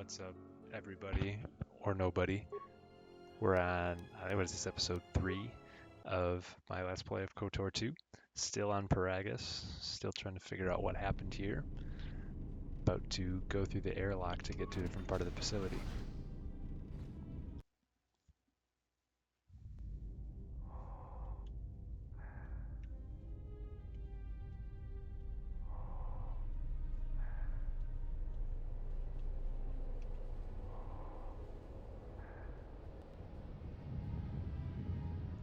What's up, everybody or nobody? We're on, what is this, episode 3 of my Let's Play of KOTOR 2. Still on Paragus, still trying to figure out what happened here. About to go through the airlock to get to a different part of the facility.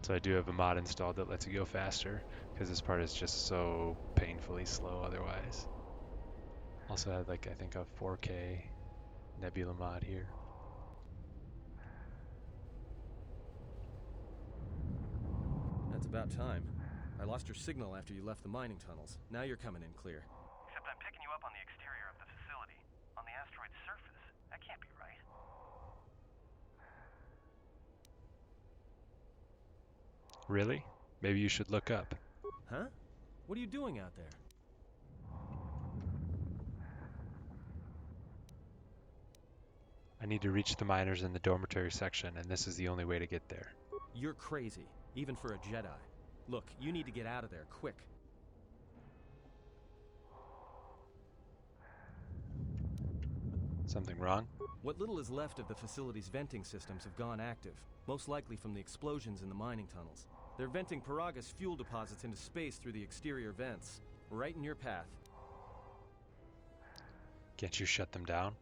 So I do have a mod installed that lets you go faster, because this part is just so painfully slow otherwise. Also have I think a 4K Nebula mod here. That's about time. I lost your signal after you left the mining tunnels. Now you're coming in clear. Except I'm picking you up on the exterior of the facility, on the asteroid's surface. That can't be right. Really? Maybe you should look up. Huh? What are you doing out there? I need to reach the miners in the dormitory section, and this is the only way to get there. You're crazy, even for a Jedi. Look, you need to get out of there, quick. Something wrong? What little is left of the facility's venting systems have gone active, most likely from the explosions in the mining tunnels. They're venting Paragus fuel deposits into space through the exterior vents, right in your path. Can't you shut them down?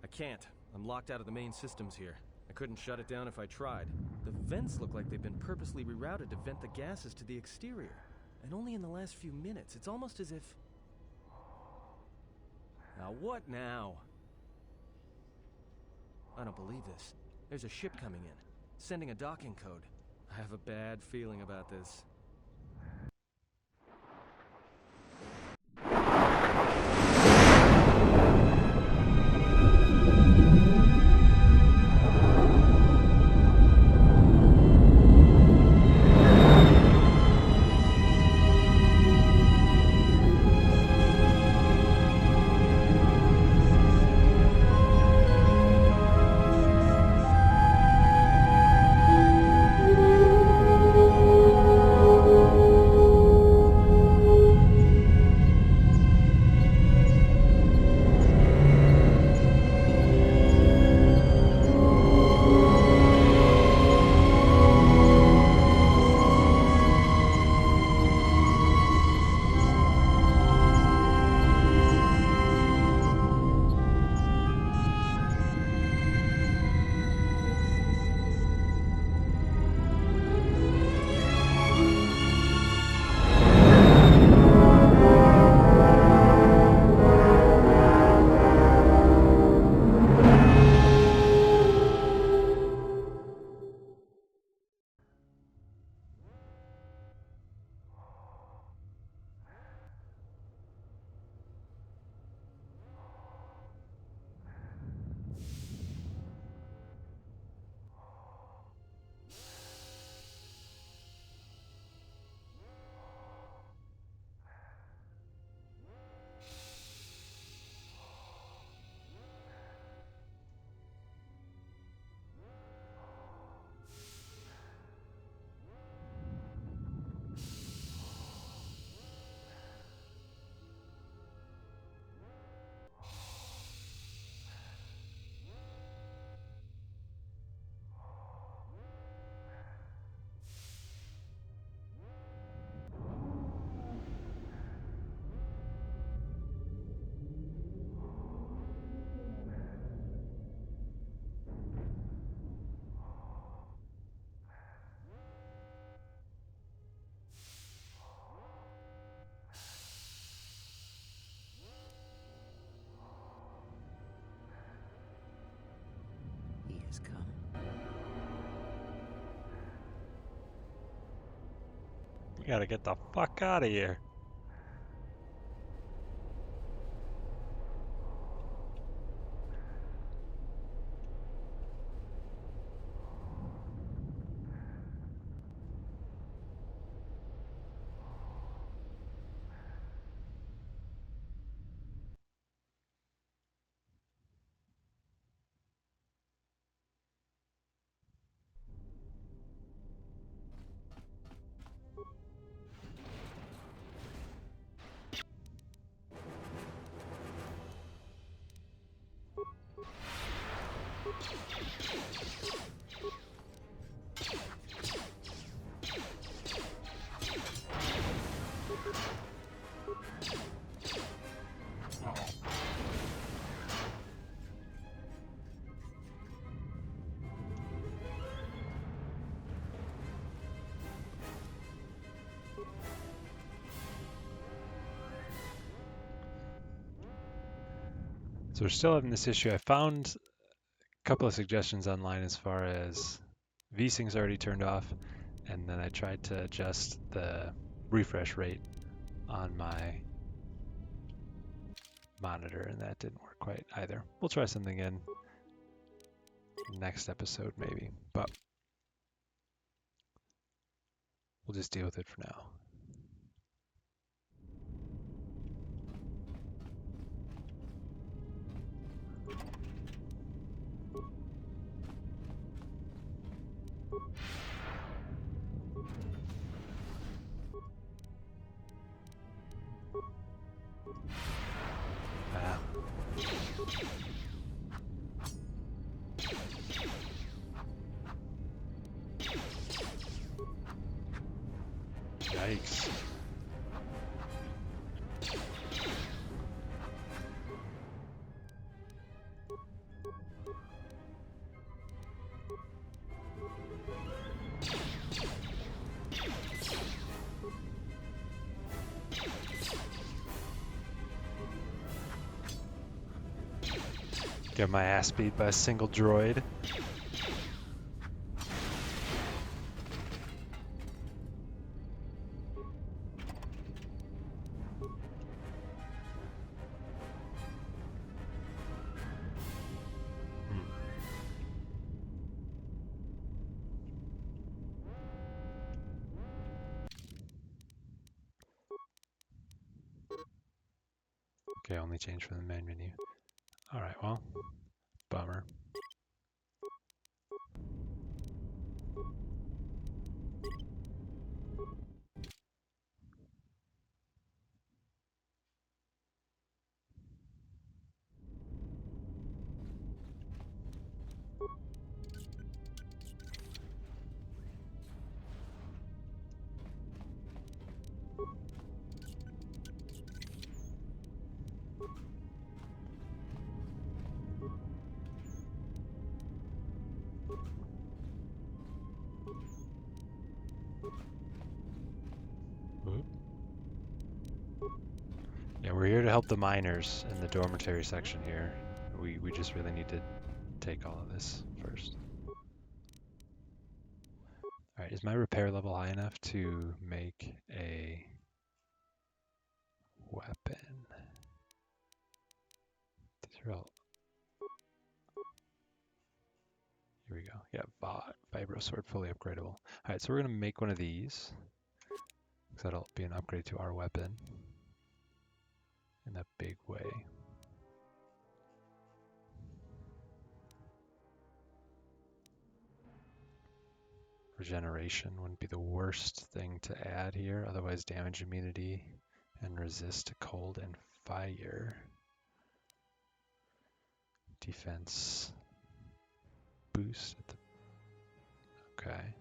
I can't. I'm locked out of the main systems here. I couldn't shut it down if I tried. The vents look like they've been purposely rerouted to vent the gases to the exterior. And only in the last few minutes. It's almost as if... Now what now? I don't believe this. There's a ship coming in, sending a docking code. I have a bad feeling about this. He has come. We gotta get the fuck out of here. So we're still having this issue. I found a couple of suggestions online as far as VSync's already turned off, and then I tried to adjust the refresh rate on my monitor, and that didn't work quite either. We'll try something in next episode maybe, but we'll just deal with it for now. Ah. Yikes. Get my ass beat by a single droid. Okay, only change from the main menu. Alright, well, bummer. Oop. Yeah, we're here to help the miners in the dormitory section here. We just really need to take all of this first. Alright, is my repair level high enough to make a weapon? These are all... Here we go. Yeah, Vibro Sword, fully upgradable. Alright, so we're going to make one of these. Because that'll be an upgrade to our weapon. In a big way. Regeneration wouldn't be the worst thing to add here. Otherwise, damage immunity and resist to cold and fire. Defense boost at the... Okay.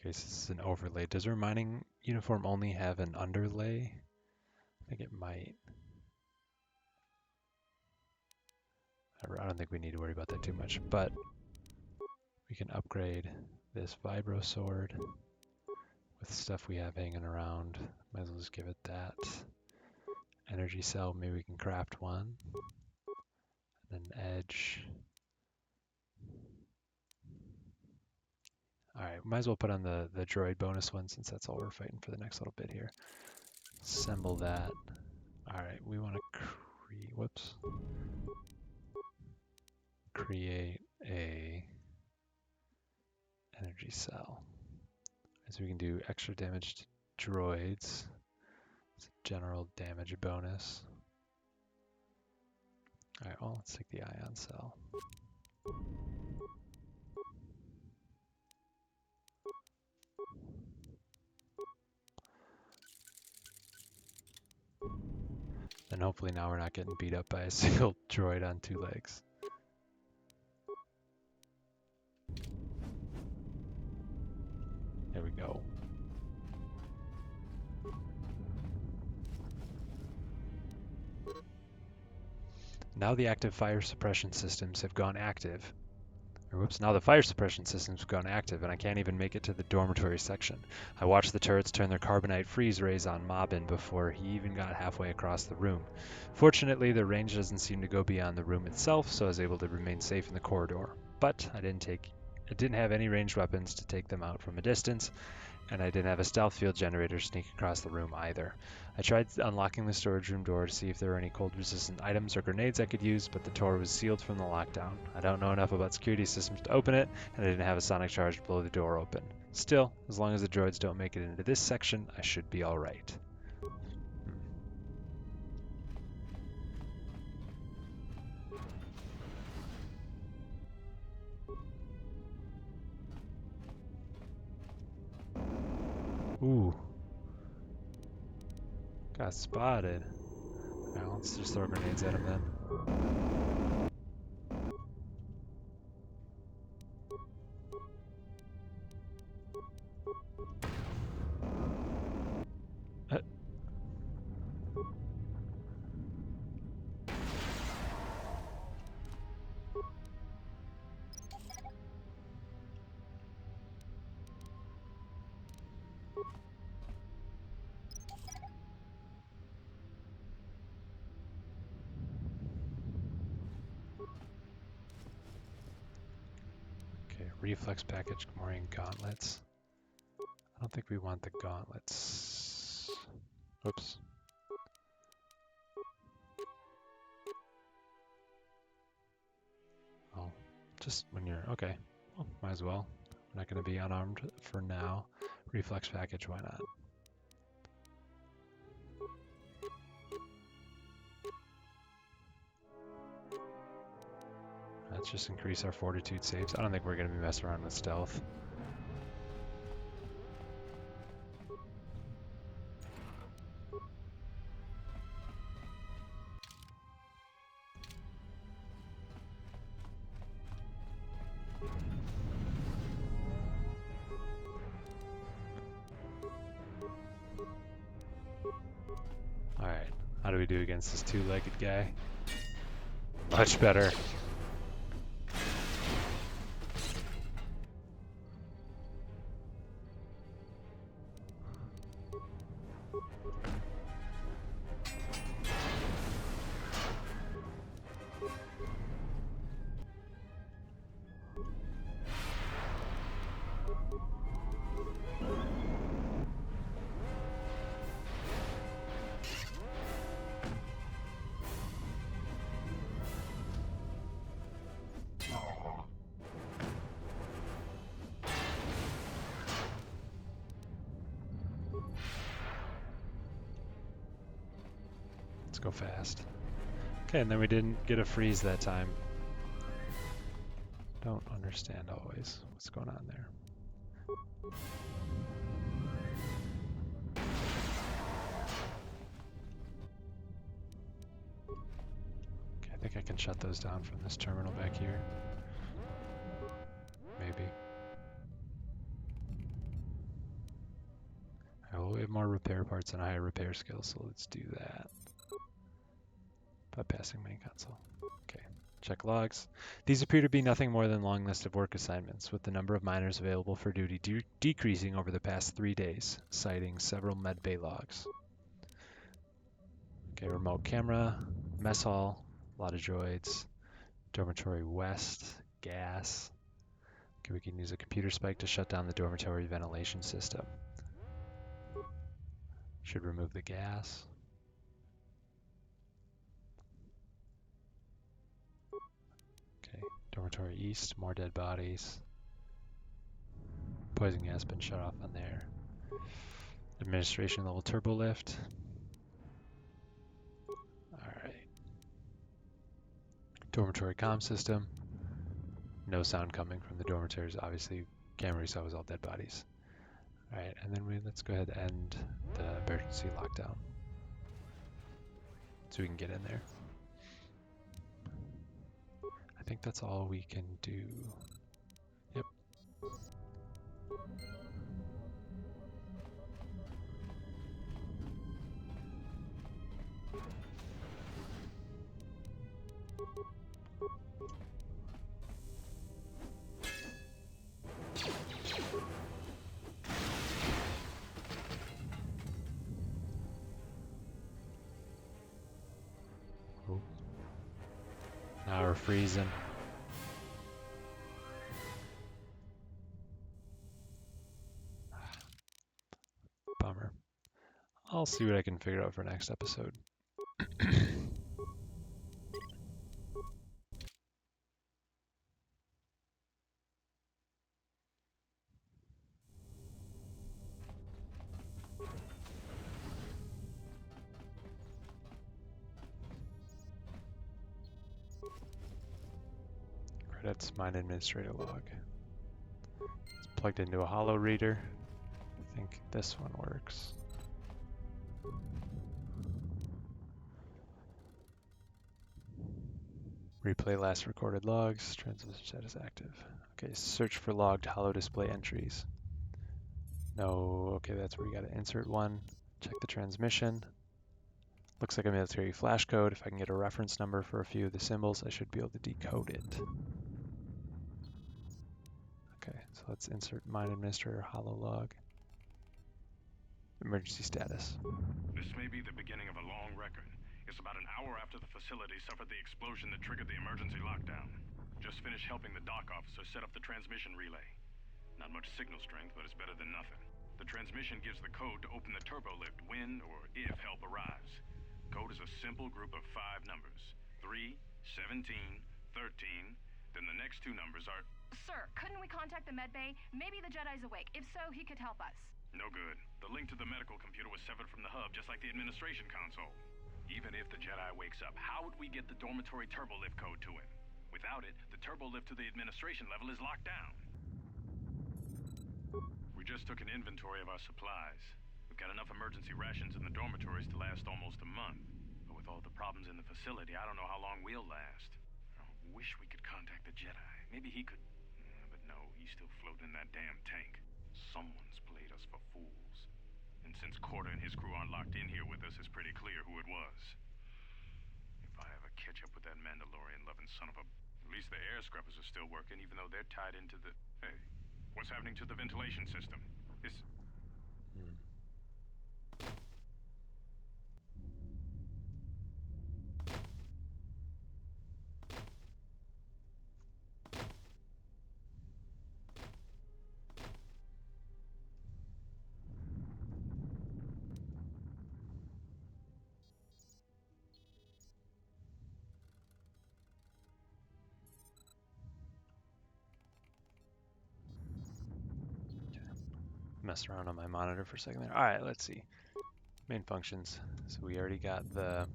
Okay, so this is an overlay. Does our mining uniform only have an underlay? I think it might. I don't think we need to worry about that too much, but we can upgrade this Vibro Sword with stuff we have hanging around. Might as well just give it that. Energy cell, maybe we can craft one. And then edge. Alright, might as well put on the droid bonus one since that's all we're fighting for the next little bit here. Assemble that. Alright, we want to create a energy cell. So we can do extra damage to droids. It's a general damage bonus. Alright, well, let's take the ion cell. And hopefully now we're not getting beat up by a single droid on 2 legs. There we go. Now the active fire suppression systems have gone active, Whoops, now the fire suppression system's gone active and I can't even make it to the dormitory section. I watched the turrets turn their carbonite freeze rays on Mobbin before he even got halfway across the room. Fortunately, their range doesn't seem to go beyond the room itself, so I was able to remain safe in the corridor. But I didn't have any ranged weapons to take them out from a distance, and I didn't have a stealth field generator to sneak across the room either. I tried unlocking the storage room door to see if there were any cold-resistant items or grenades I could use, but the door was sealed from the lockdown. I don't know enough about security systems to open it, and I didn't have a sonic charge to blow the door open. Still, as long as the droids don't make it into this section, I should be alright. Ooh. Got spotted. Alright, let's just throw grenades at him then. Okay, reflex package, Gamorrean gauntlets. I don't think we want the gauntlets. Oops. Oh, just when you're okay. Well, might as well. We're not going to be unarmed for now. Reflex package, why not? Let's just increase our fortitude saves. I don't think we're going to be messing around with stealth. Alright, how do we do against this two-legged guy? Much better. Let's go fast. Okay, and then we didn't get a freeze that time. Don't understand always what's going on there. Okay, I think I can shut those down from this terminal back here. Maybe. Well, we have more repair parts and a higher repair skill, so let's do that. Bypassing main console. Okay, check logs. These appear to be nothing more than a long list of work assignments, with the number of miners available for duty decreasing over the past 3 days, citing several medbay logs. Okay, remote camera, mess hall, a lot of droids, dormitory west, gas. Okay, we can use a computer spike to shut down the dormitory ventilation system. Should remove the gas. Okay, dormitory east, more dead bodies. Poison gas been shut off on there. Administration level turbo lift. Alright. Dormitory comm system. No sound coming from the dormitories. Obviously, camera we saw was all dead bodies. Alright, and then let's go ahead and end the emergency lockdown. So we can get in there. I think that's all we can do. Yep. Now we're freezing. Bummer. I'll see what I can figure out for next episode. Credits, mine administrator log. It's plugged into a holo reader. I think this one works. Replay last recorded logs. Transmission status active. Okay, search for logged holo display entries. No, okay, that's where we gotta insert one. Check the transmission. Looks like a military flash code. If I can get a reference number for a few of the symbols, I should be able to decode it. Okay, so let's insert mine administrator holo log. Emergency status. This may be the beginning of a long record. It's about an hour after the facility suffered the explosion that triggered the emergency lockdown. Just finished helping the dock officer set up the transmission relay. Not much signal strength, but it's better than nothing. The transmission gives the code to open the turbo lift when or if help arrives. Code is a simple group of 5 numbers. 3, 17, 13. Then the next 2 numbers are... Sir, couldn't we contact the medbay? Maybe the Jedi's awake. If so, he could help us. No good. The link to the medical computer was severed from the hub, just like the administration console. Even if the Jedi wakes up, how would we get the dormitory turbo lift code to him? Without it, the turbo lift to the administration level is locked down. We just took an inventory of our supplies. We've got enough emergency rations in the dormitories to last almost a month. But with all the problems in the facility, I don't know how long we'll last. I wish we could contact the Jedi. Maybe he could... But no, he's still floating in that damn tank. Someone's played us for fools. And since KOTOR and his crew aren't locked in here with us, it's pretty clear who it was. If I ever catch up with that Mandalorian-loving son of a... At least the air scrubbers are still working, even though they're tied into the... Hey, what's happening to the ventilation system? Is... Messed around on my monitor for a second there. All right, let's see. Main functions. So we already got the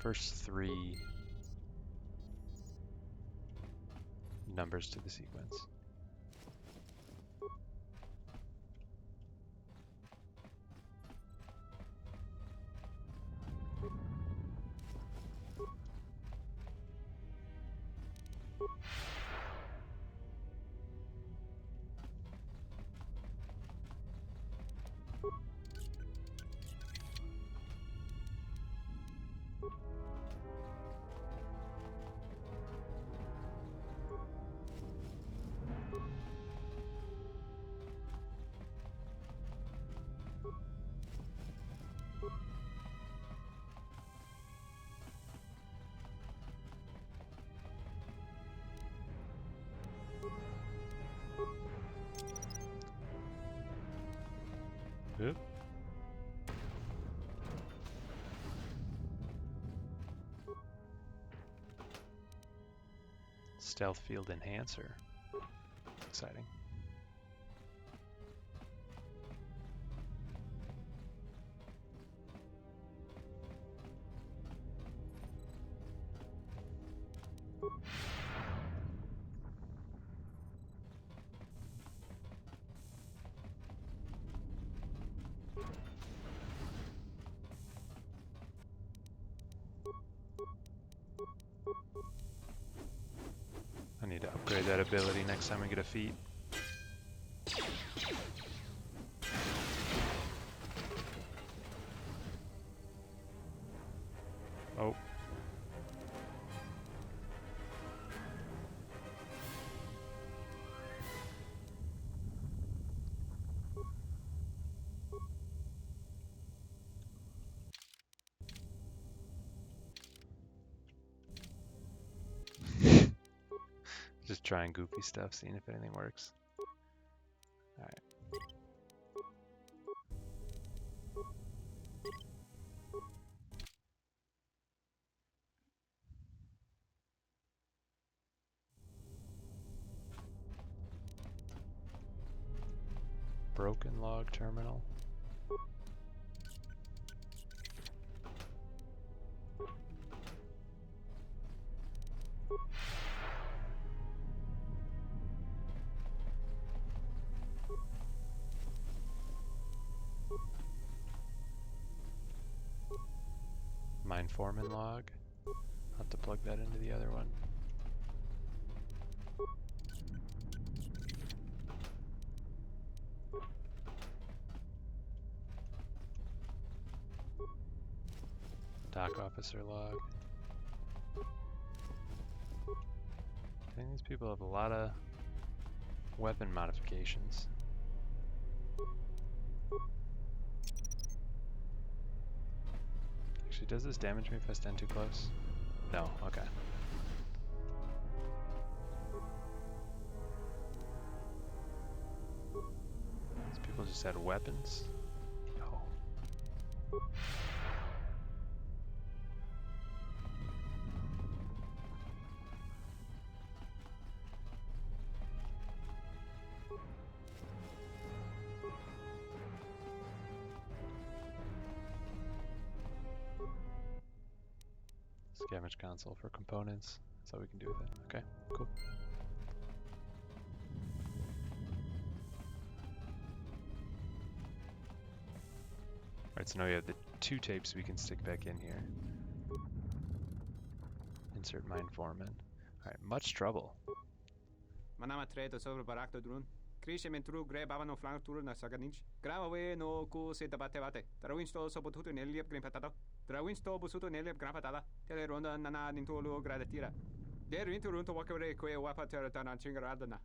first 3 numbers to the sequence. Oop. Stealth field enhancer. Exciting. I need to upgrade that ability next time we get a feat. Oh. trying goofy stuff, seeing if anything works. Alright. Broken log terminal. Mine foreman log. I'll have to plug that into the other one. Dock officer log. I think these people have a lot of weapon modifications. Actually, does this damage me if I stand too close? No, okay. These people just had weapons? No. Scavenge console for components. That's all we can do with it. Okay, cool. Alright, so now we have the 2 tapes we can stick back in here. Insert mine foreman. Alright, much trouble. Manama treto sobre barakto drun. Krishe mentru gre babano flank tour na saganich. Gravawe no ku se tabate bate. Trawinsto sopotuto neliep grimpatato. Trawinsto busuto neliep grampatada. Tele ronda nana nintolo gradatira. Der winterunto wakere kwe wapatera tana chingaradana.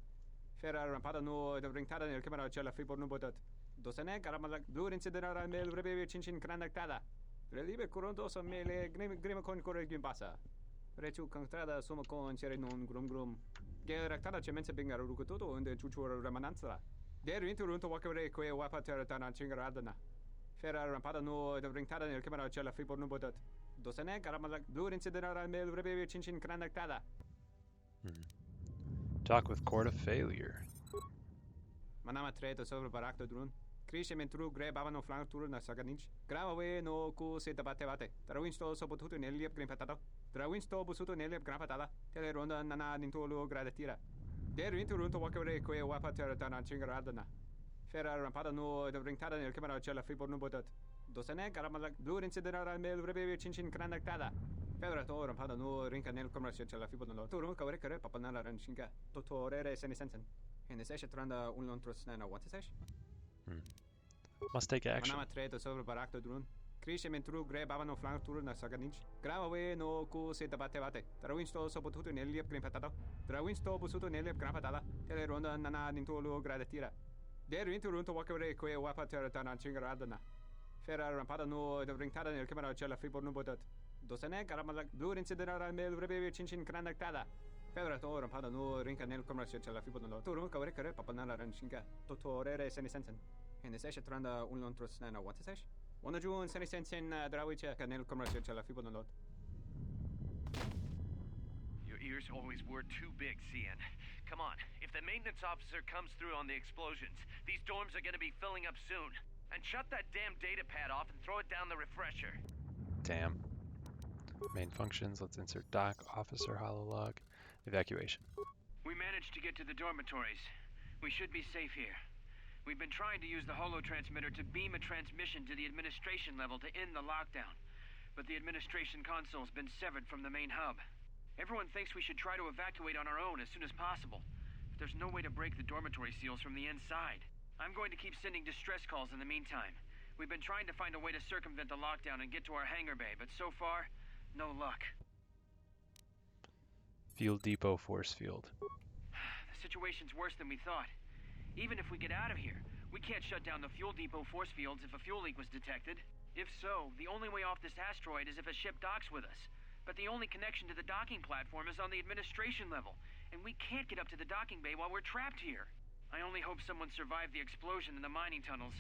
Ferra rampada no de ringtada nel camera cella fibor no botat. Dosene garamala blur incidera mel rebe chinchin kranaktada. Relive coronto so mele grima con corre gimbasa. Rechu contrada suma con chere non grum. Geraktada cemense bingaro rukutoto und chuchura remananza. Der winterunto wakere kwe wapatera tana chingaradana. Ferra rampada no de ringtada nel camera cella fibor no botat. Dosene garamala blur incidera mel rebe chinchin kranaktada. Talk with court of failure. Manama treto sobre barakto drun. Krishe mentru gre babano flank tour na saganich. Gravawe no ku se tabate bate. Trawinsto sopotuto neliep grimpatato. Trawinsto busuto neliep grampatada. Tele ronda nana nintolo gradatira. Der winterunto wakere kwe wapatera tana chingaradana. Ferra rampada no de ringtada nel camera cella fibor no botat. Dosene garamala blur incidera mel rebe chinchin kranaktada. Pedra to rampada no rinka nel camera cella fibor no. Turu kawre kare papanala ranchinga. Totorere sene sensen. En eseshe tranda un lontros nana what is esh? Must take action. Manama treto sobre barakto drun. Krishe mentru gre babano flank tour na saganich. Gravawe no ku se tabate bate. Trawinsto sopotuto neliep grimpatato. Trawinsto busuto neliep grampatada. Tele ronda nana nintolo gradatira. Der winterunto wakere kwe wapatera tana chingaradana. Ferra rampada no de ringtada nel camera cella fibor no botat. Dosene garamala blur incidera mel rebe chinchin kranaktada. Pedra to rampada no rinka nel camera cella fibor no. Turu kawre kare papanala ranchinga. Totorere sene sensen. En eseshe tranda un lontros nana what is esh? One June sene sensen drawiche nel camera cella fibor no. Your ears always were too big, CN. Come on, if the maintenance officer comes through on the explosions, these dorms are gonna be filling up soon. And shut that damn data pad off and throw it down the refresher. Damn. Main functions, let's insert dock, officer, hololog, evacuation. We managed to get to the dormitories. We should be safe here. We've been trying to use the holo transmitter to beam a transmission to the administration level to end the lockdown. But the administration console's been severed from the main hub. Everyone thinks we should try to evacuate on our own as soon as possible. But there's no way to break the dormitory seals from the inside. I'm going to keep sending distress calls in the meantime. We've been trying to find a way to circumvent the lockdown and get to our hangar bay, but so far, no luck. Fuel depot force field. The situation's worse than we thought. Even if we get out of here, we can't shut down the fuel depot force fields if a fuel leak was detected. If so, the only way off this asteroid is if a ship docks with us. But the only connection to the docking platform is on the administration level, and we can't get up to the docking bay while we're trapped here. I only hope someone survived the explosion in the mining tunnels.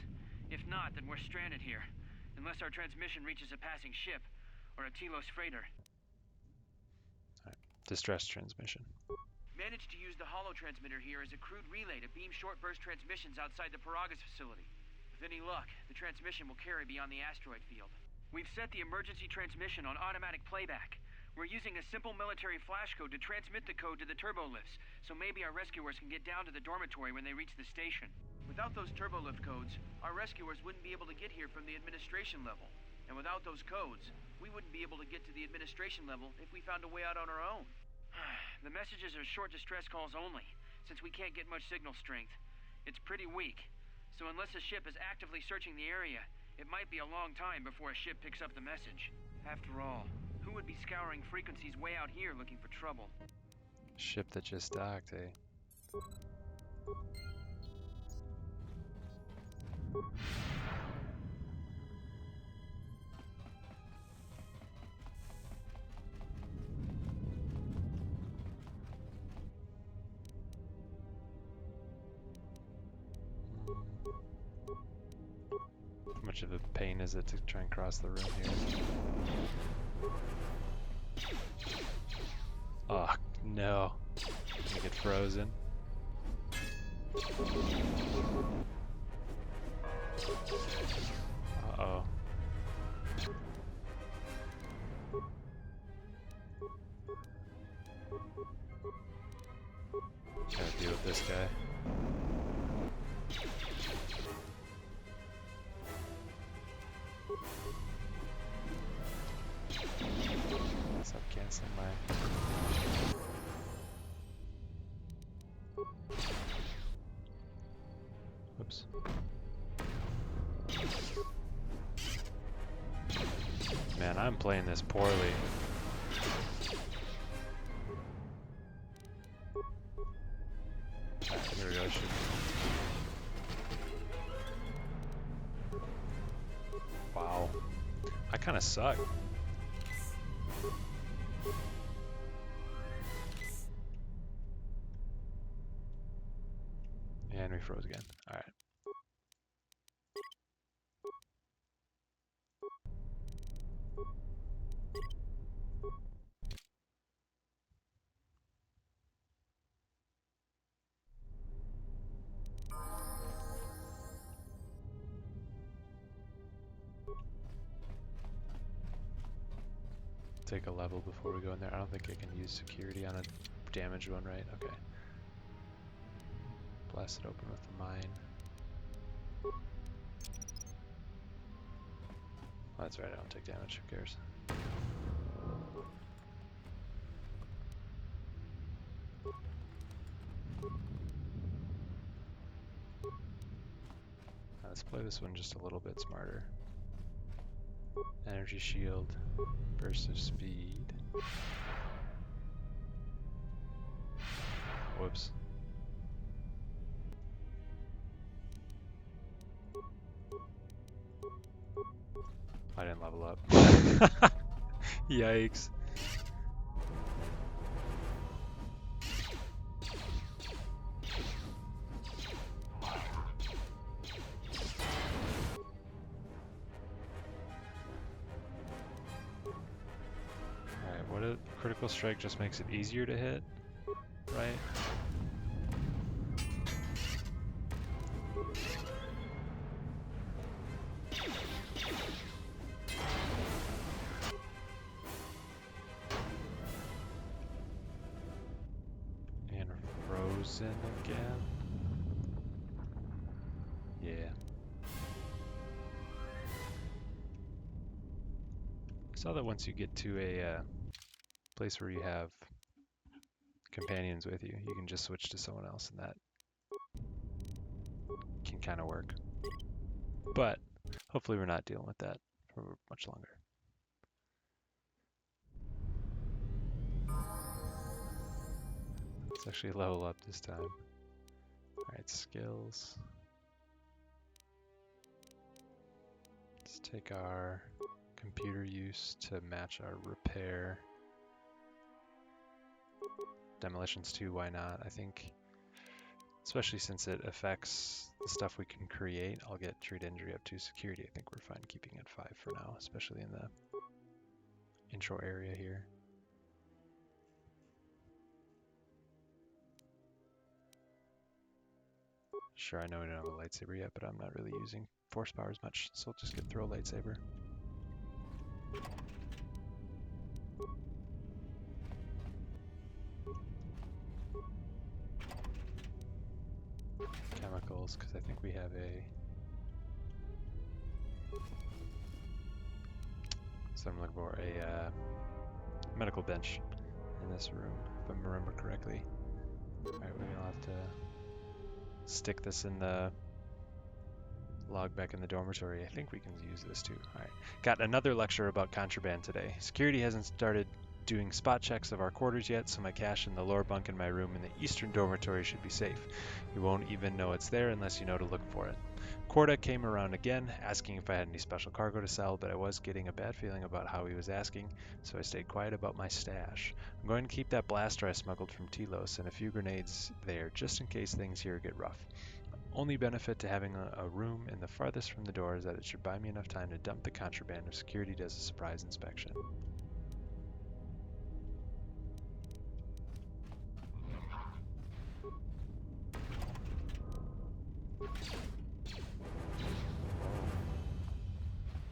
If not, then we're stranded here, unless our transmission reaches a passing ship or a Telos freighter. Distress transmission. Managed to use the holo transmitter here as a crude relay to beam short-burst transmissions outside the Paragas facility. With any luck, the transmission will carry beyond the asteroid field. We've set the emergency transmission on automatic playback. We're using a simple military flash code to transmit the code to the turbolifts, so maybe our rescuers can get down to the dormitory when they reach the station. Without those turbolift codes, our rescuers wouldn't be able to get here from the administration level. And without those codes, we wouldn't be able to get to the administration level if we found a way out on our own. The messages are short distress calls only, since we can't get much signal strength. It's pretty weak, so unless a ship is actively searching the area, it might be a long time before a ship picks up the message. After all, who would be scouring frequencies way out here looking for trouble? Ship that just docked, eh? How much of a pain is it to try and cross the room here? Oh, no. I get frozen. Uh-oh. Gotta deal with this guy. Stop canceling my... Whoops. Man, I'm playing this poorly. Alright, here we go. Wow. I kind of suck. And we froze again. Alright. Take a level before we go in there. I don't think I can use security on a damaged one, right? Okay. Blast it open with the mine. Oh, that's right, I don't take damage. Who cares? Let's play this one just a little bit smarter. Energy shield, burst of speed. Whoops. I didn't level up. Yikes. Critical strike just makes it easier to hit, right? And frozen again. Yeah. I saw that once you get to a place where you have companions with you, you can just switch to someone else, and that can kind of work. But hopefully we're not dealing with that for much longer. Let's actually level up this time. Alright, skills. Let's take our computer use to match our repair. demolitions too, why not? I think, especially since it affects the stuff we can create, I'll get treat injury up to security. I think we're fine keeping it 5 for now, especially in the intro area here. Sure, I know we don't have a lightsaber yet, but I'm not really using force power as much, so I'll just get throw lightsaber. Chemicals, because I think we have a... So I'm looking for a medical bench in this room, if I remember correctly. Alright, we're gonna have to stick this in the log back in the dormitory. I think we can use this too. Alright. Got another lecture about contraband today. Security hasn't started doing spot checks of our quarters yet, so my cache in the lower bunk in my room in the eastern dormitory should be safe. You won't even know it's there unless you know to look for it. Corda came around again, asking if I had any special cargo to sell, but I was getting a bad feeling about how he was asking, so I stayed quiet about my stash. I'm going to keep that blaster I smuggled from Telos and a few grenades there, just in case things here get rough. Only benefit to having a room in the farthest from the door is that it should buy me enough time to dump the contraband if security does a surprise inspection.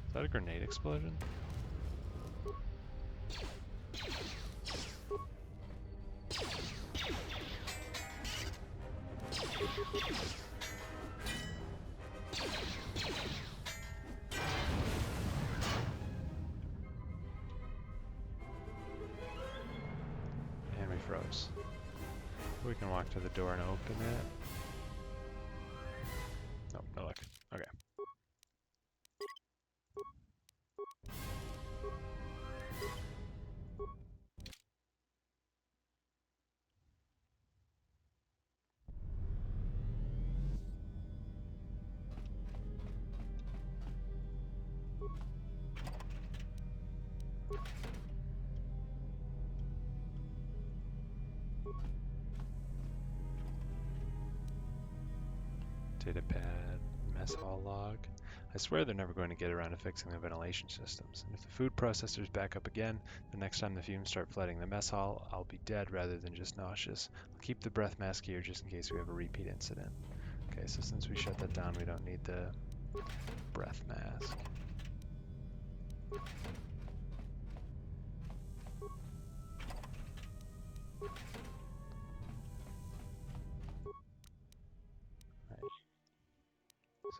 Is that a grenade explosion? And we froze. We can walk to the door and open it. Nope, no luck. Okay. Datapad, mess hall log. I swear they're never going to get around to fixing the ventilation systems. And if the food processor's back up again, the next time the fumes start flooding the mess hall, I'll be dead rather than just nauseous. I'll keep the breath mask here just in case we have a repeat incident. Okay, so since we shut that down, we don't need the breath mask.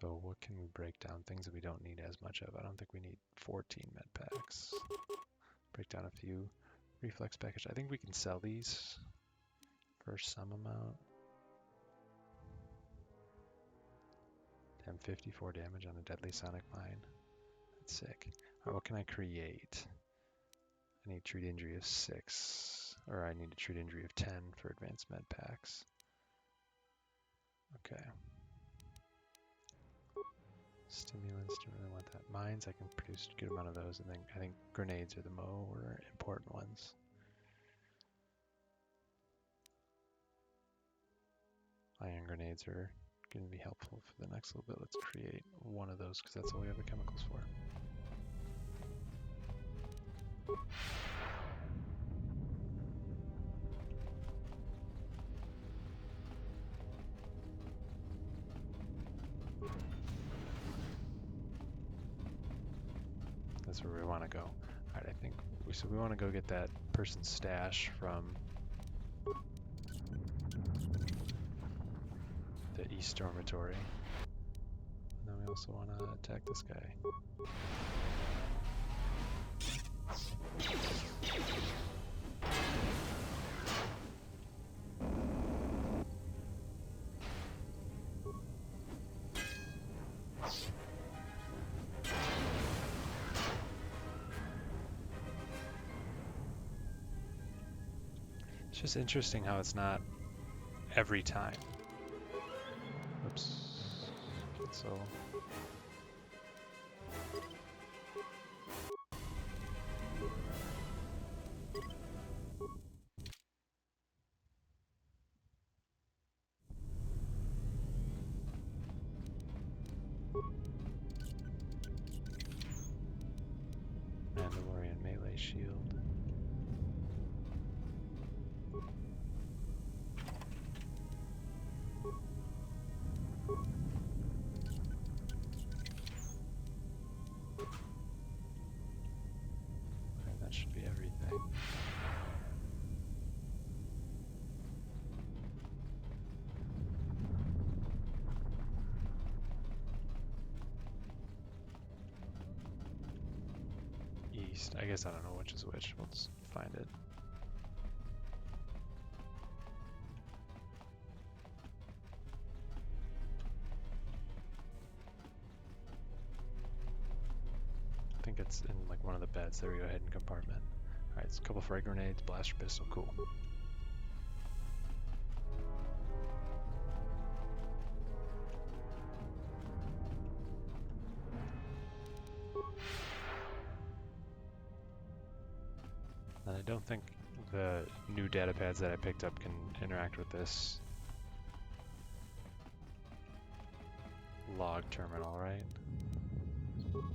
So what can we break down? Things that we don't need as much of. I don't think we need 14 med packs. Break down a few. Reflex package. I think we can sell these for some amount. 54 damage on a deadly sonic mine. That's sick. Alright, what can I create? I need treat injury of 6. Or I need a treat injury of 10 for advanced med packs. Okay. Stimulants, don't really want that. Mines, I can produce a good amount of those, and then I think grenades are the more important ones. Iron grenades are going to be helpful for the next little bit. Let's create one of those because that's all we have the chemicals for. That's where we want to go. Alright, I think we want to go get that person's stash from the east dormitory. And then we also want to attack this guy. It's just interesting how it's not every time. Oops. Cancel. shield. Okay, that should be everything. East. I guess I don't know which is which. Let's find it. I think it's in like one of the beds. There we go, hidden compartment. Alright, it's a couple frag grenades, blaster pistol, cool. And I don't think the new data pads that I picked up can interact with this log terminal, right?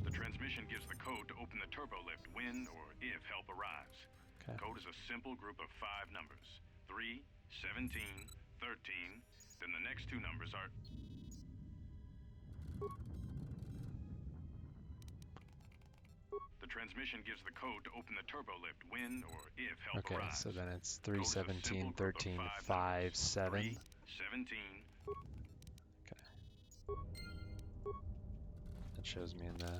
The transmission gives the code to open the turbo lift when or if help arrives. Okay. Code is a simple group of 5 numbers. 3, 17, 13. Then the next 2 numbers are... The transmission gives the code to open the turbo lift when or if help Okay, arrives. so then it's Code 3, is a 17, simple group of 13, 5 5, numbers. 7. 3, 17. Okay. That shows me in the...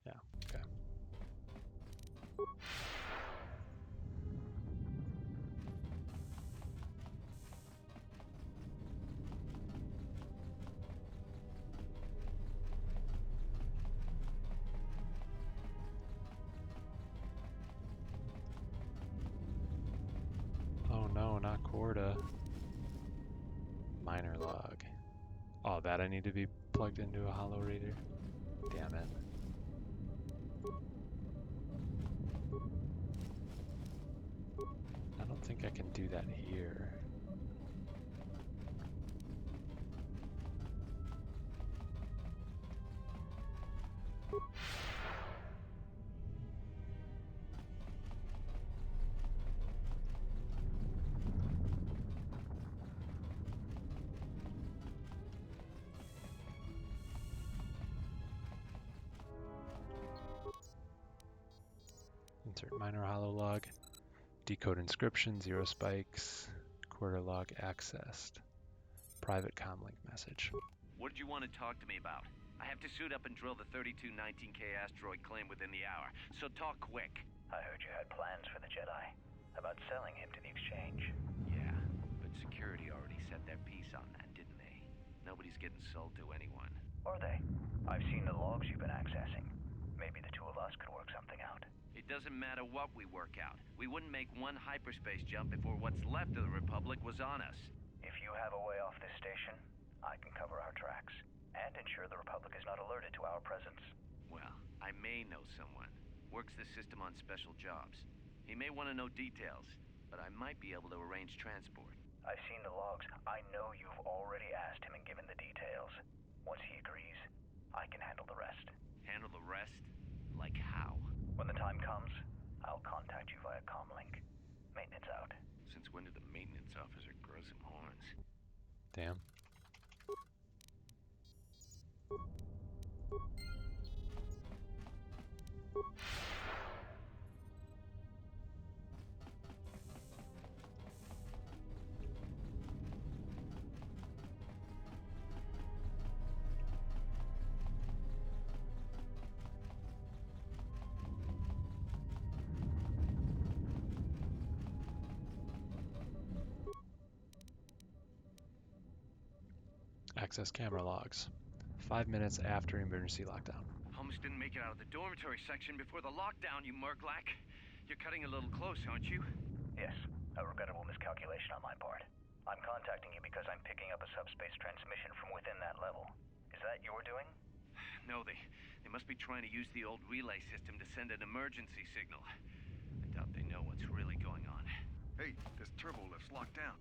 Yeah, okay. Oh no, not Corda. Minor log. Oh, that I need to be plugged into a holo reader? Damn it. I don't think I can do that here. Insert minor holo log. Decode inscription, 0 spikes. Quarter log accessed. Private comlink message. What did you want to talk to me about? I have to suit up and drill the 3219K asteroid claim within the hour, so talk quick. I heard you had plans for the Jedi. About selling him to the exchange. Yeah, but security already set their piece on that, didn't they? Nobody's getting sold to anyone. Are they? I've seen the logs you've been accessing. Maybe the two of us could work something out. It doesn't matter what we work out. We wouldn't make one hyperspace jump before what's left of the Republic was on us. If you have a way off this station, I can cover our tracks. And ensure the Republic is not alerted to our presence. Well, I may know someone. Works the system on special jobs. He may want to know details, but I might be able to arrange transport. I've seen the logs. I know you've already asked him and given the details. Once he agrees, I can handle the rest. Handle the rest? Like how? When the time comes, I'll contact you via comlink. Maintenance out. Since when did the maintenance officer grow some horns? Damn. Access camera logs. 5 minutes after emergency lockdown. Almost didn't make it out of the dormitory section before the lockdown, you murglak. You're cutting a little close, aren't you? Yes, a regrettable miscalculation on my part. I'm contacting you because I'm picking up a subspace transmission from within that level. Is that your doing? No, they must be trying to use the old relay system to send an emergency signal. I doubt they know what's really going on. Hey, this turbo lift's locked down.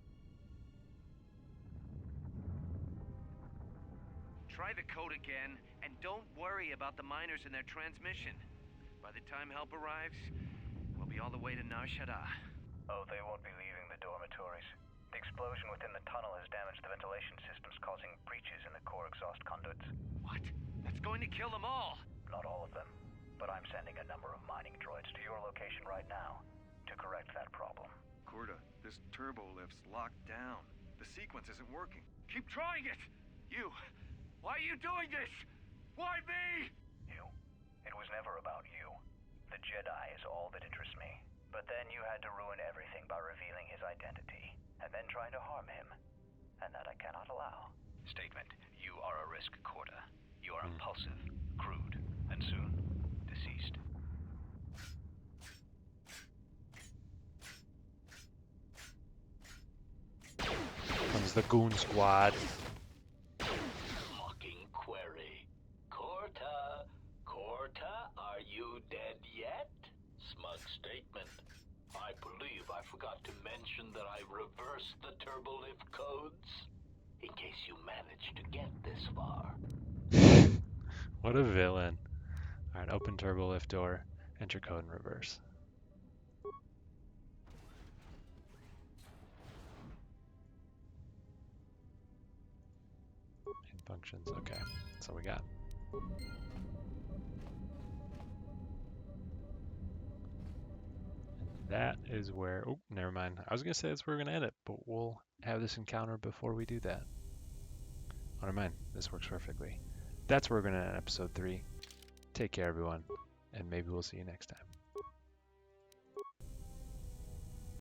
Try the code again, and don't worry about the miners and their transmission. By the time help arrives, we'll be all the way to Nar Shaddaa. Oh, they won't be leaving the dormitories. The explosion within the tunnel has damaged the ventilation systems, causing breaches in the core exhaust conduits. What? That's going to kill them all! Not all of them, but I'm sending a number of mining droids to your location right now to correct that problem. Korta, this turbo lift's locked down. The sequence isn't working. Keep trying it! You! Why are you doing this? Why me? You. It was never about you. The Jedi is all that interests me. But then you had to ruin everything by revealing his identity, and then trying to harm him. And that I cannot allow. Statement. You are a risk, Korta. You are impulsive, crude, and soon deceased. Comes the goon squad. Hawking query. Korta, are you dead yet? Smug statement. I believe I forgot to mention that I reversed the turbolift codes, in case you managed to get this far. What a villain. Alright, open turbo lift door, enter code in reverse. Main functions, okay. That's all we got. And that is where, oh, never mind. I was going to say that's where we're going to end it, but we'll have this encounter before we do that. Oh, never mind. This works perfectly. That's where we're going to end episode 3. Take care, everyone, and maybe we'll see you next time.